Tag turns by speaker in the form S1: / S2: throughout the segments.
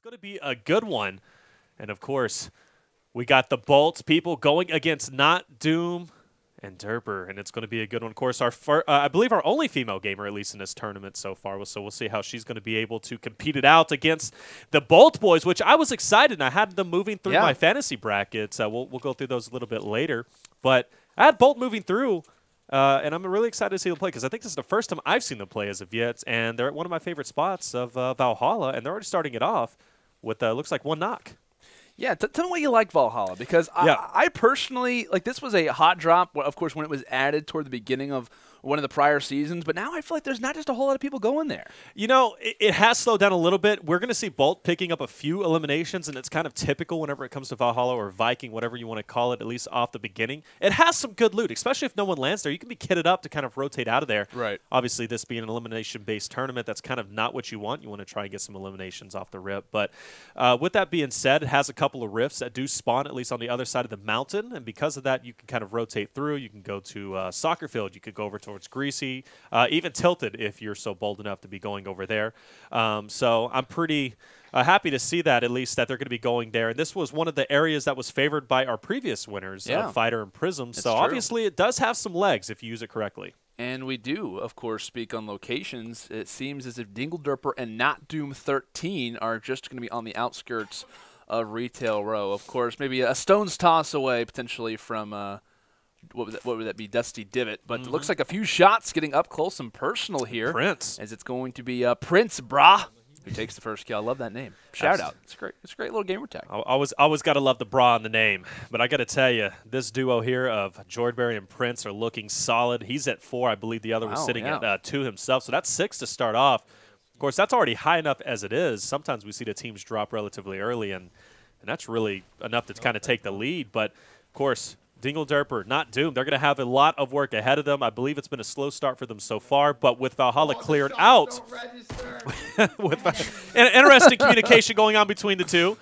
S1: going to be a good one. And, of course, we got the Bolts people going against NotDoom and Derper, and it's going to be a good one. Of course, I believe our only female gamer, at least in this tournament so far, so we'll see how she's going to be able to compete it out against the Bolt boys, which I was excited. I had them moving through my fantasy brackets. We'll go through those a little bit later. But I had Bolt moving through, and I'm really excited to see them play because I think this is the first time I've seen them play as of yet, and they're at one of my favorite spots of Valhalla, and they're already starting it off with, looks like, one knock.
S2: Yeah, tell me why you like Valhalla, because I personally, like, this was a hot drop, of course, when it was added toward the beginning of one of the prior seasons, but now I feel like there's not just a whole lot of people going there.
S1: You know, it has slowed down a little bit. We're going to see Bolt picking up a few eliminations, and it's kind of typical whenever it comes to Valhalla or Viking, whatever you want to call it, at least off the beginning. It has some good loot, especially if no one lands there. You can be kitted up to kind of rotate out of there.
S2: Right.
S1: Obviously, this being an elimination-based tournament, that's kind of not what you want. You want to try and get some eliminations off the rip. But with that being said, it has a couple of rifts that do spawn, at least on the other side of the mountain, and because of that, you can kind of rotate through. You can go to Soccer Field. You could go over towards Greasy. Even Tilted if you're so bold enough to be going over there. So I'm pretty happy to see that, at least, that they're going to be going there. And this was one of the areas that was favored by our previous winners, Fighter and Prism. So obviously it does have some legs if you use it correctly.
S2: And we do, of course, speak on locations. It seems as if Dinglederper and NotDoom13 are just going to be on the outskirts of Retail Row. Of course, maybe a stone's toss away potentially from what would that be? Dusty Divot. But it looks like a few shots getting up close and personal here.
S1: Prince.
S2: As it's going to be Princebrah who takes the first kill. I love that name. Shout out. It's great. It's a great little gamer tag.
S1: I always got to love the bra in the name. But I got to tell you, this duo here of Jordberry and Prince are looking solid. He's at 4. I believe the other was sitting at 2 himself. So that's 6 to start off. Of course, that's already high enough as it is. Sometimes we see the teams drop relatively early, and that's really enough to kind of take the lead. But, of course, Dinglederper, NotDoom, they're going to have a lot of work ahead of them. I believe it's been a slow start for them so far, but with Valhalla cleared out, with interesting communication going on between the two.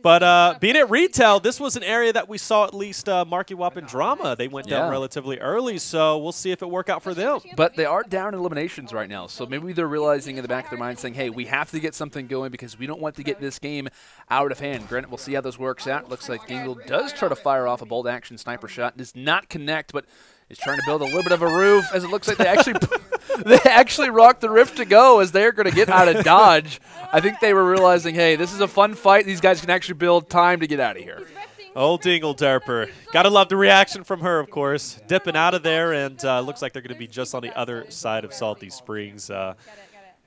S1: But being at retail, this was an area that we saw at least Marky Wop and Drama. They went down relatively early, so we'll see if it work out for them.
S2: But they are down in eliminations right now, so maybe they're realizing in the back of their mind saying, hey, we have to get something going because we don't want to get this game out of hand. Granted, we'll see how this works out. Looks like Dingle does try to fire off a bold action sniper shot. Does not connect, but is trying to build a little bit of a roof, as it looks like they actually rocked the rift to go as they're going to get out of dodge. I think they were realizing, hey, this is a fun fight. These guys can actually build time to get out of here.
S1: Old Dinglederper. Got to love the reaction from her, of course. Dipping out of there, and looks like they're going to be just on the other side of Salty Springs.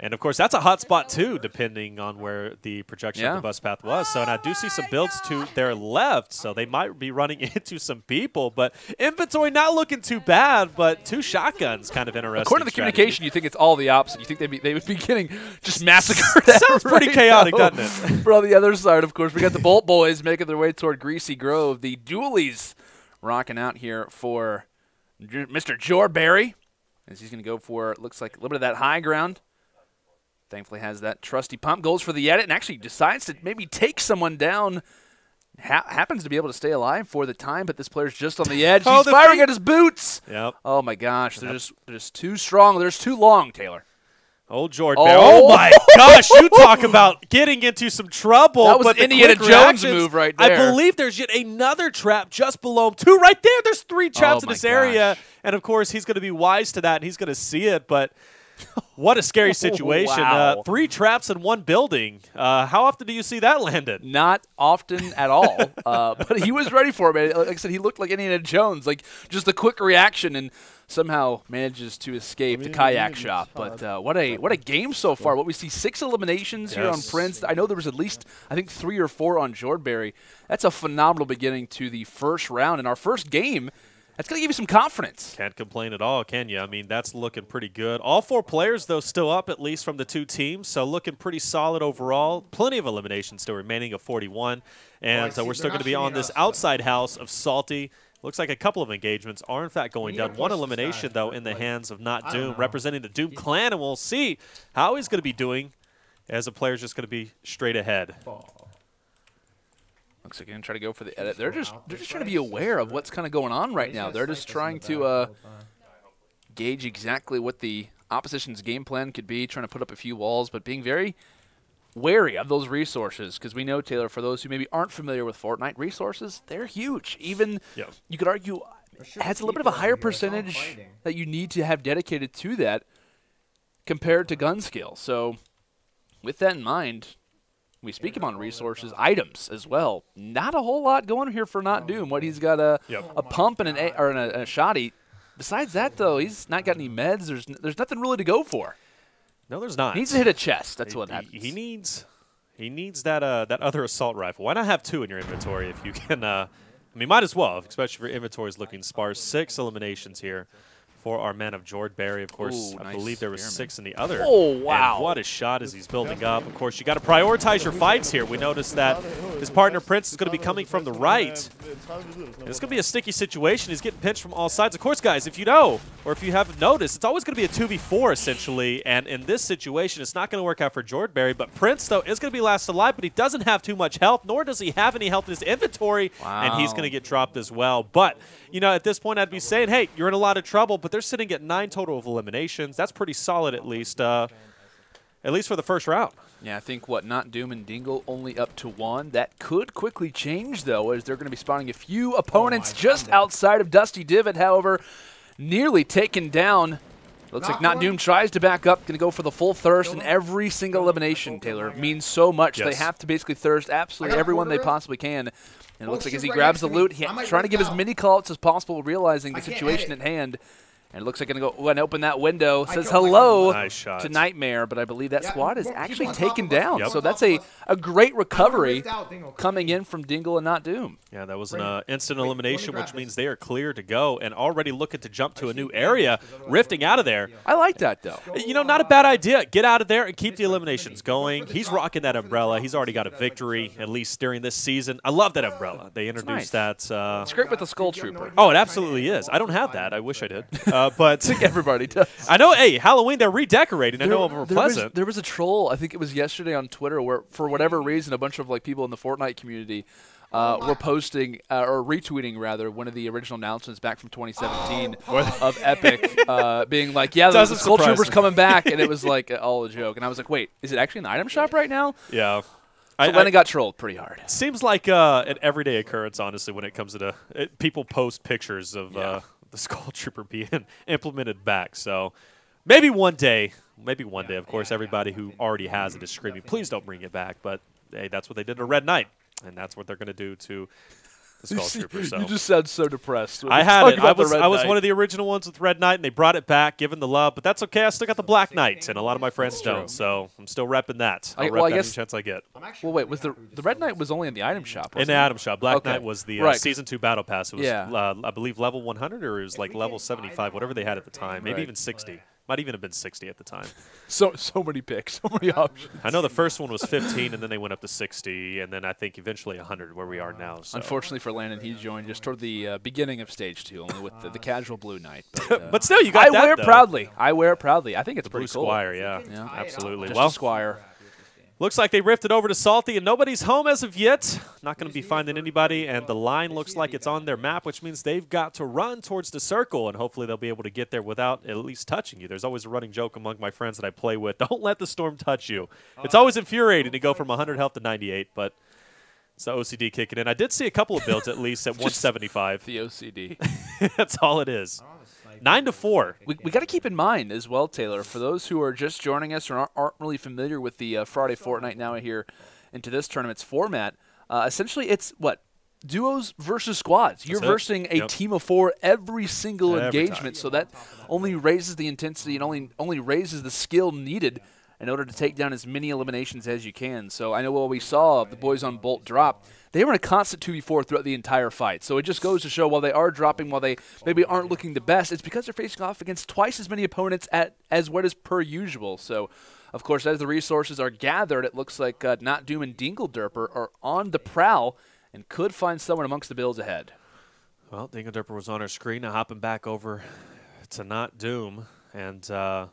S1: And, of course, that's a hot spot, too, depending on where the projection of the bus path was. So, and I do see some builds to their left, so they might be running into some people. But inventory not looking too bad, but 2 shotguns kind of interesting.
S2: According to the communication, you think it's all the opposite. You think they would be getting just massacred.
S1: Sounds pretty chaotic, doesn't it?
S2: But on the other side, of course, we got the Bolt boys making their way toward Greasy Grove. The Doolies rocking out here for Mr. Jordberry, as he's going to go for, it looks like, a little bit of that high ground. Thankfully has that trusty pump, goes for the edit, and actually decides to maybe take someone down. Happens to be able to stay alive for the time, but this player's just on the edge. He's firing at his boots.
S1: Yep.
S2: Oh, my gosh. They're just too strong. They're too long, Taylor.
S1: Old Jordberry. Oh, my gosh. You talk about getting into some trouble.
S2: That was an Indiana Jones move right there.
S1: I believe there's yet another trap just below him. 2 right there. There's 3 traps in this area. And, of course, he's going to be wise to that, and he's going to see it, but what a scary situation.
S2: Wow.
S1: 3 traps in 1 building. How often do you see that landed?
S2: Not often at all. But he was ready for it. Like I said, he looked like Indiana Jones. Like, just a quick reaction and somehow manages to escape the kayak shop. But what a game so far. What we see, 6 eliminations here on Prince. I know there was at least, I think, 3 or 4 on Jordberry. That's a phenomenal beginning to the first round. And our first game, that's going to give you some confidence.
S1: Can't complain at all, can you? I mean, that's looking pretty good. All 4 players, though, still up, at least from the 2 teams, so looking pretty solid overall. Plenty of eliminations still remaining of 41. And we're still going to be on this outside house of Salty. Looks like a couple of engagements are, in fact, going down. 1 elimination, though, in the hands of NotDoom, representing the Doom clan, and we'll see how he's going to be doing as a player's just going to be straight ahead.
S2: Looks like they're going to try to go for the edit. They're just trying to be aware of what's kind of going on right now. They're just trying to gauge exactly what the opposition's game plan could be, trying to put up a few walls, but being very wary of those resources, because we know, Taylor, for those who maybe aren't familiar with Fortnite, resources, they're huge. Even, you could argue, it has a little bit of a higher percentage that you need to have dedicated to that compared to gun skill. So with that in mind, we speak about resources, items as well. Not a whole lot going here for NotDoom. What, he's got a pump and a shotty. Besides that, though, he's not got any meds. There's nothing really to go for.
S1: No, there's not.
S2: He needs to hit a chest. That's what happens.
S1: He needs that that other assault rifle. Why not have 2 in your inventory if you can? I mean, might as well, especially if your inventory is looking sparse. 6 eliminations here for our man of Jordberry. Of course, I believe there was 6 in the other.
S2: Oh, wow.
S1: And what a shot as he's building up. Of course, you got to prioritize your fights here. We noticed that his partner Prince is going to be coming from the right. And it's going to be a sticky situation. He's getting pinched from all sides. Of course, guys, if you know, or if you haven't noticed, it's always going to be a 2v4 essentially. And in this situation, it's not going to work out for Jordberry. But Prince, though, is going to be last alive, but he doesn't have too much health, nor does he have any health in his inventory.
S2: Wow.
S1: And he's going to get dropped as well. But, you know, at this point, I'd be saying, hey, you're in a lot of trouble, but they're sitting at 9 total of eliminations. That's pretty solid, at least for the first round.
S2: Yeah, I think, NotDoom and Dingle only up to 1. That could quickly change, though, as they're going to be spawning a few opponents just outside of Dusty Divot, however, nearly taken down. Looks like NotDoom tries to back up, going to go for the full thirst, and every single elimination, Taylor, means so much. They have to basically thirst absolutely everyone they possibly can. And it looks like as he grabs the loot, he's trying to give as many callouts as possible, realizing the situation at hand. And it looks like going to go and open that window. Says hello to Nightmare, but I believe that squad is actually taken down. So that's a great recovery coming in from Dingle and NotDoom.
S1: Yeah, that was an instant elimination, which means they are clear to go and already looking to jump to a new area, rifting out of there.
S2: I like that, though.
S1: You know, not a bad idea. Get out of there and keep the eliminations going. He's rocking that umbrella. He's already got a victory, at least during this season. I love that umbrella. They introduced that.
S2: It's great with the Skull Trooper.
S1: Oh, it absolutely is. I don't have that. I wish I did. But
S2: I think everybody does.
S1: I know, hey, Halloween, they're redecorating. I know we're pleasant.
S2: There was a troll, I think it was yesterday on Twitter, where for whatever reason, a bunch of people in the Fortnite community were posting, or retweeting rather, one of the original announcements back from 2017 of Epic being like, yeah, the Skull Trooper's coming back, and it was like all a joke. And I was like, wait, is it actually in the item shop right now?
S1: Yeah.
S2: So Lennon got trolled pretty hard.
S1: Seems like an everyday occurrence, honestly, when it comes to people post pictures of the Skull Trooper being implemented back. So maybe one day, of course, everybody who already has it is screaming, please don't bring it back. But, hey, that's what they did to Red Knight, and that's what they're going to do to the Skull Trooper. So
S2: you just sound so depressed.
S1: I had it. I was one of the original ones with Red Knight, and they brought it back, given the love. But that's okay. I still got the Black Knight, and a lot of my friends don't. So I'm still repping that. I'll rep that any chance I get.
S2: Well, wait, was the Red Knight was only in the item shop?
S1: In the item shop. Black Knight was the Season 2 Battle Pass. It was, I believe, level 100, or it was like level 75, whatever they had at the time. Maybe even 60. Might even have been 60 at the time.
S2: So many picks, so many options.
S1: I know the first one was 15, and then they went up to 60, and then I think eventually 100, where we are now. So.
S2: Unfortunately for Landon, he joined just toward the beginning of Stage 2, only with the casual Blue Knight.
S1: But still, you got that,
S2: I wear it proudly. I wear it proudly. I think it's pretty cool.
S1: Squire, yeah, absolutely.
S2: Just a Squire.
S1: Looks like they rifted over to Salty, and nobody's home as of yet. Not going to be finding anybody, and the line looks like it's on their map, which means they've got to run towards the circle, and hopefully they'll be able to get there without at least touching you. There's always a running joke among my friends that I play with, don't let the storm touch you. It's always infuriating to go from 100 health to 98, but it's the OCD kicking in. I did see a couple of builds at least at 175.
S2: The OCD.
S1: That's all it is. 9-4.
S2: We got to keep in mind as well, Taylor, for those who are just joining us or aren't really familiar with the Friday Fortnite now here into this tournament's format, essentially it's duos versus squads. You're versing a team of 4 every single engagement, so that only raises the intensity and only raises the skill needed in order to take down as many eliminations as you can. So I know what we saw the boys on Bolt drop. They were in a constant 2v4 throughout the entire fight. So it just goes to show while they are dropping, while they maybe aren't looking the best, it's because they're facing off against twice as many opponents as what is per usual. So, of course, as the resources are gathered, it looks like NotDoom and Dinglederper are on the prowl and could find someone amongst the builds ahead.
S1: Well, Dinglederper was on our screen. Now hopping back over to NotDoom. And I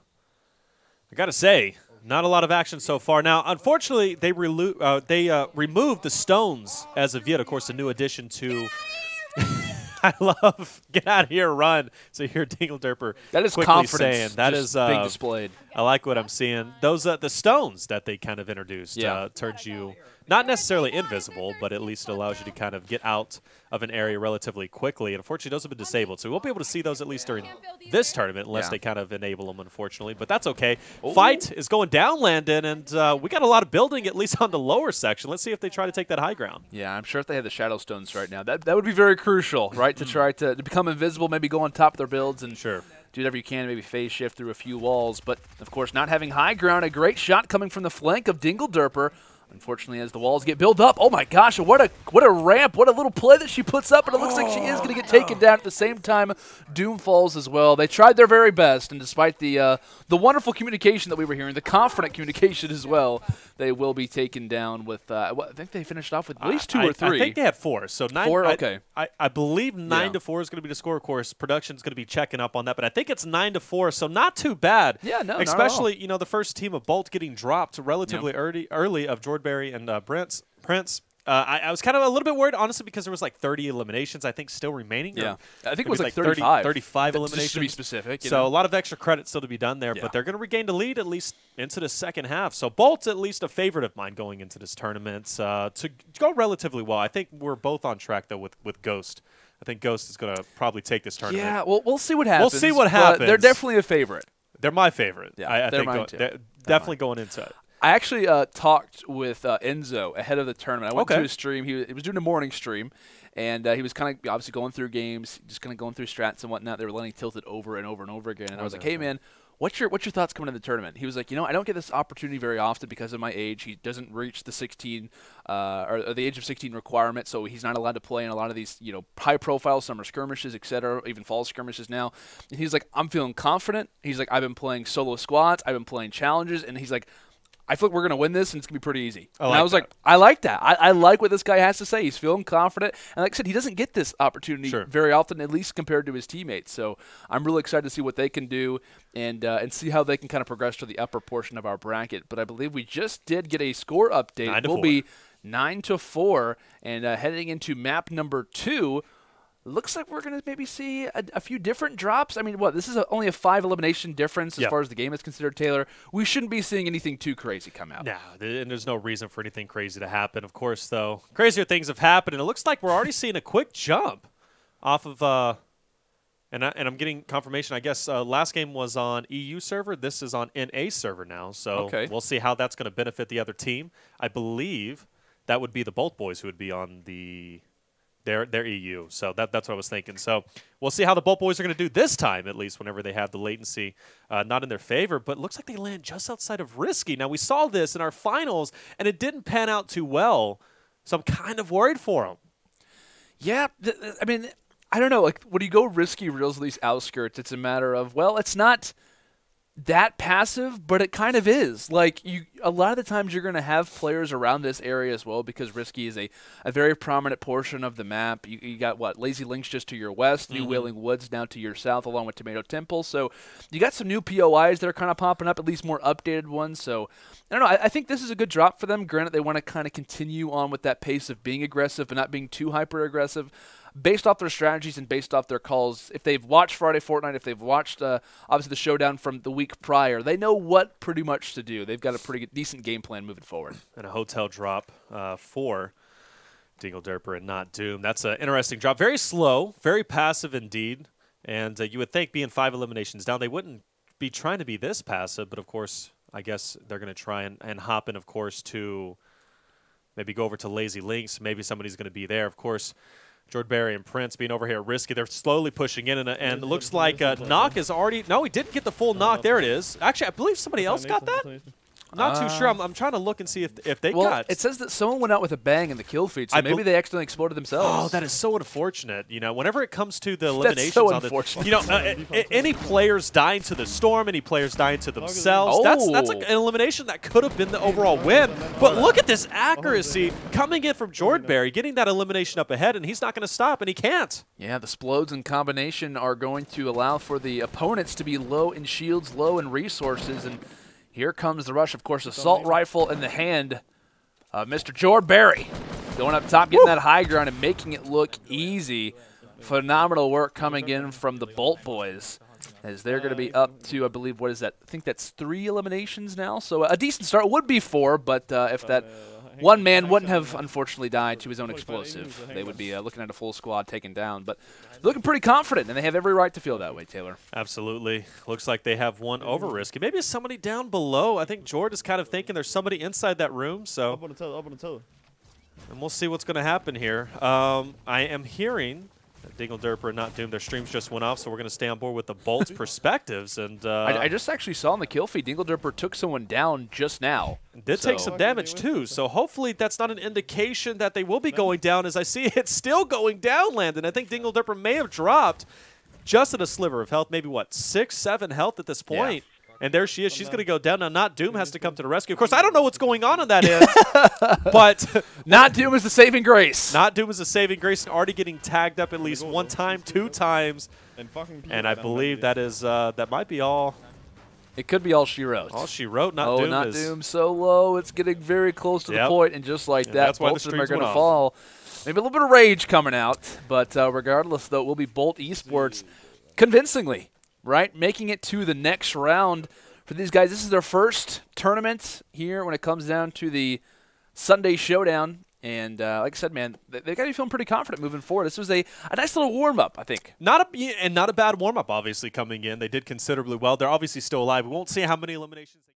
S1: got to say, not a lot of action so far. Now, unfortunately, they removed the stones as of yet. Of course, a new addition to I love get out of here, run. So you hear Dinglederper
S2: that is
S1: quickly
S2: confidence
S1: saying that is
S2: being displayed.
S1: I like what I'm seeing. Those the stones that they kind of introduced turns you not necessarily invisible, but at least it allows you to kind of get out of an area relatively quickly. And unfortunately, those have been disabled, so we won't be able to see those at least during this tournament unless they kind of enable them, unfortunately. But that's okay.
S2: Ooh.
S1: Fight is going down, Landon, and we got a lot of building, at least on the lower section. Let's see if they try to take that high ground.
S2: Yeah, I'm sure if they had the Shadow Stones right now, that would be very crucial, right, to try to become invisible, maybe go on top of their builds and do whatever you can, maybe phase shift through a few walls. But, of course, not having high ground, a great shot coming from the flank of Dinglederper. Unfortunately, as the walls get built up, oh my gosh, what a ramp, what a little play that she puts up, and it looks like she is going to get taken down at the same time. Doom falls as well. They tried their very best, and despite the wonderful communication that we were hearing, the confident communication as well, they will be taken down with, I think they finished off with at least 2 or 3.
S1: I think they had 4. So 9.
S2: 4, okay.
S1: I believe 9 to 4 is going to be the score. Of course, production's going to be checking up on that, but I think it's 9 to 4, so not too bad.
S2: Yeah, no,
S1: especially you know the first team of Bolt getting dropped relatively early of Jordberry and Prince. I was kind of a little bit worried, honestly, because there was like 30 eliminations, I think, still remaining.
S2: Yeah, I think it was like 35
S1: eliminations.
S2: Just to be specific.
S1: So a lot of extra credit still to be done there, but they're going to regain the lead at least into the second half. So Bolt's at least a favorite of mine going into this tournament to go relatively well. I think we're both on track, though, with Ghost. I think Ghost is going to probably take this tournament.
S2: Yeah, well, we'll see what happens.
S1: We'll see what happens.
S2: They're definitely a favorite.
S1: They're my favorite.
S2: Yeah,
S1: they're
S2: mine too.
S1: Definitely going into it.
S2: I actually talked with Enzo ahead of the tournament. I went to his stream. He was doing a morning stream, and he was kind of obviously going through games, just kind of going through strats and whatnot. They were letting tilted over and over and over again. And I was like, hey, man, what's your thoughts coming to the tournament? He was like, I don't get this opportunity very often because of my age. He doesn't reach the 16 or the age of 16 requirement, so he's not allowed to play in a lot of these high-profile summer skirmishes, etc., even fall skirmishes now. And he's like, I'm feeling confident. He's like, I've been playing solo squads. I've been playing challenges. And he's like, I feel like we're going to win this, and it's going to be pretty easy. I was like, I like that. I like what this guy has to say. He's feeling confident. And like I said, he doesn't get this opportunity very often, at least compared to his teammates. So I'm really excited to see what they can do and see how they can kind of progress to the upper portion of our bracket. But I believe we just did get a score update. It will be 9-4, and heading into map number 2, looks like we're going to maybe see a few different drops. I mean, this is only a 5 elimination difference as far as the game is considered, Taylor. We shouldn't be seeing anything too crazy come out. No,
S1: and there's no reason for anything crazy to happen. Of course, though, crazier things have happened, and it looks like we're already seeing a quick jump off of and I'm getting confirmation. I guess last game was on EU server. This is on NA server now, so we'll see how that's going to benefit the other team. I believe that would be the Bolt boys who would be on their EU. So that's what I was thinking. So we'll see how the Bolt boys are going to do this time, at least whenever they have the latency not in their favor. But it looks like they land just outside of Risky. Now, we saw this in our finals, and it didn't pan out too well. So I'm kind of worried for them.
S2: Yeah, I mean, I don't know. Like, when you go Risky reals these outskirts, it's a matter of, well, it's not that passive, but it kind of is. Like, a lot of the times you're going to have players around this area as well, because Risky is a very prominent portion of the map. You got Lazy Links just to your west, New Wailing Woods down to your south, along with Tomato Temple. So you got some new POIs that are kind of popping up, at least more updated ones. So I don't know. I think this is a good drop for them. Granted, they want to kind of continue on with that pace of being aggressive, but not being too hyper aggressive. Based off their strategies and based off their calls, if they've watched Friday Fortnite, if they've watched obviously the Showdown from the week prior, they know what pretty much to do. They've got a pretty decent game plan moving forward.
S1: And a hotel drop for Dinglederper and NotDoom. That's an interesting drop. Very slow, very passive indeed. And you would think being 5 eliminations down, they wouldn't be trying to be this passive. But, of course, I guess they're going to try and hop in, of course, to maybe go over to Lazy Links. Maybe somebody's going to be there. Of course, Jordberry and Prince being over here risky. They're slowly pushing in, and it looks like Knock is already – no, he didn't get the full knock. There it is. Actually, I believe somebody else got that. I'm not too sure. I'm trying to look and see if they got.
S2: It says that someone went out with a bang in the kill feed, so maybe they accidentally exploded themselves.
S1: Oh, that is so unfortunate. You know, whenever it comes to the eliminations, that's so unfortunate. You know, any players dying to the storm, any players dying to themselves. That's like an elimination that could have been the overall win. But look at this accuracy coming in from Jordberry, getting that elimination up ahead, and he's not going to stop, and he can't.
S2: Yeah, the splodes in combination are going to allow for the opponents to be low in shields, low in resources, and here comes the rush. Of course, assault rifle in the hand of Mr. Jordberry. Going up top, getting that high ground and making it look easy. Phenomenal work coming in from the Bolt boys, as they're going to be up to, I believe, what is that? I think that's 3 eliminations now. So a decent start. Would be 4, but if that one man wouldn't have, unfortunately, died to his own explosive, they would be looking at a full squad taken down. But looking pretty confident, and they have every right to feel that way, Taylor.
S1: Absolutely. Looks like they have one over risk. Maybe it's somebody down below. I think Jord is kind of thinking there's somebody inside that room. So,
S3: up on the toe.
S1: And we'll see what's going to happen here. I am hearing Dinglederper NotDoom, their streams just went off, so we're going to stay on board with the Bolt's perspectives. And
S2: I just actually saw in the kill feed, Dinglederper took someone down just now.
S1: Did take some damage too, so hopefully that's not an indication that they will be going down. As I see it's still going down, Landon. I think Dinglederper may have dropped just at a sliver of health, maybe what, 6, 7 health at this point. Yeah. And there she is. She's going to go down. Now, NotDoom has to come to the rescue. Of course, I don't know what's going on that end, but
S2: NotDoom is the saving grace.
S1: NotDoom is the saving grace, and already getting tagged up at least 1 time, 2 times. And I believe that is that might be all.
S2: It could be all she wrote.
S1: All she wrote.
S2: NotDoom so low. It's getting very close to the point, and just like that, both of them are going to fall. Maybe a little bit of rage coming out, but regardless, though, it will be Bolt Esports convincingly. Right, making it to the next round for these guys. This is their first tournament here when it comes down to the Sunday Showdown. And like I said, man, they got to be feeling pretty confident moving forward. This was a nice little warm-up, I think.
S1: Not a bad warm-up, obviously, coming in. They did considerably well. They're obviously still alive. We won't see how many eliminations they